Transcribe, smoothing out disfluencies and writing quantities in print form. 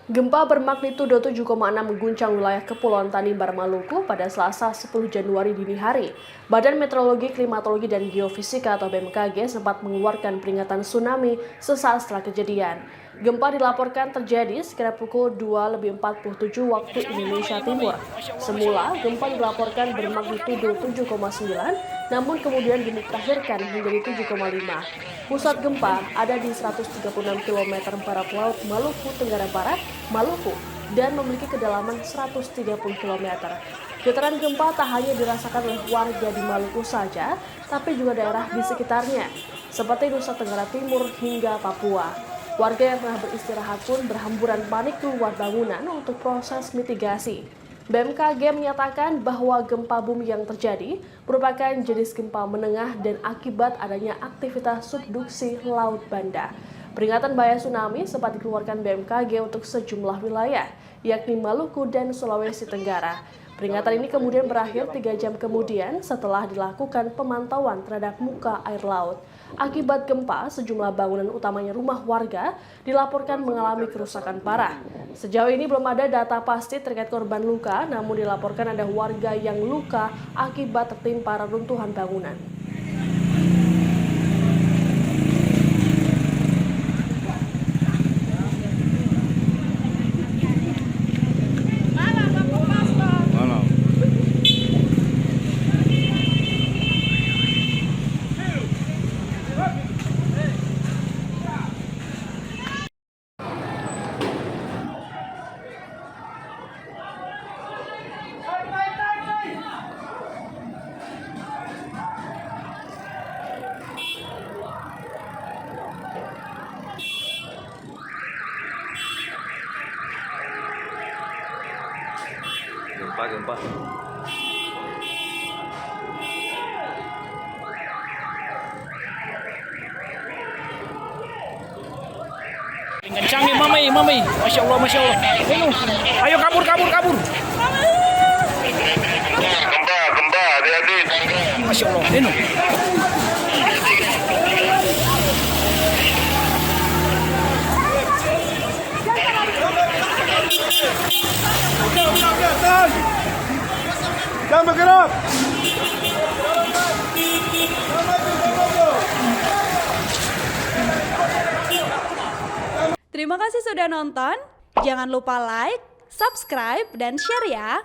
Gempa bermagnitudo 7,6 mengguncang wilayah Kepulauan Tanimbar, Maluku pada Selasa 10 Januari dini hari. Badan Meteorologi, Klimatologi, dan Geofisika atau BMKG sempat mengeluarkan peringatan tsunami sesaat setelah kejadian. Gempa dilaporkan terjadi sekitar pukul 2:47 waktu Indonesia Timur. Semula, gempa dilaporkan bermagnitudo 7,9, namun kemudian dimutakhirkan menjadi 7,5. Pusat gempa ada di 136 km barat laut Maluku Tenggara Barat, Maluku, dan memiliki kedalaman 130 km. Getaran gempa tak hanya dirasakan oleh warga di Maluku saja, tapi juga daerah di sekitarnya, seperti Nusa Tenggara Timur hingga Papua. Warga yang tengah beristirahat pun berhamburan panik keluar bangunan untuk proses mitigasi. BMKG menyatakan bahwa gempa bumi yang terjadi merupakan jenis gempa menengah dan akibat adanya aktivitas subduksi Laut Banda. Peringatan bahaya tsunami sempat dikeluarkan BMKG untuk sejumlah wilayah, yakni Maluku dan Sulawesi Tenggara. Peringatan ini kemudian berakhir 3 jam kemudian setelah dilakukan pemantauan terhadap muka air laut. Akibat gempa, sejumlah bangunan utamanya rumah warga dilaporkan mengalami kerusakan parah. Sejauh ini belum ada data pasti terkait korban luka, namun dilaporkan ada warga yang luka akibat tertimpa reruntuhan bangunan. Gempa. Kencang nih mami. Masya Allah. Ayo kabur. Gempa, hati-hati. Masya Allah, Eno. Jangan bergerak. Terima kasih sudah nonton. Jangan lupa like, subscribe, dan share ya.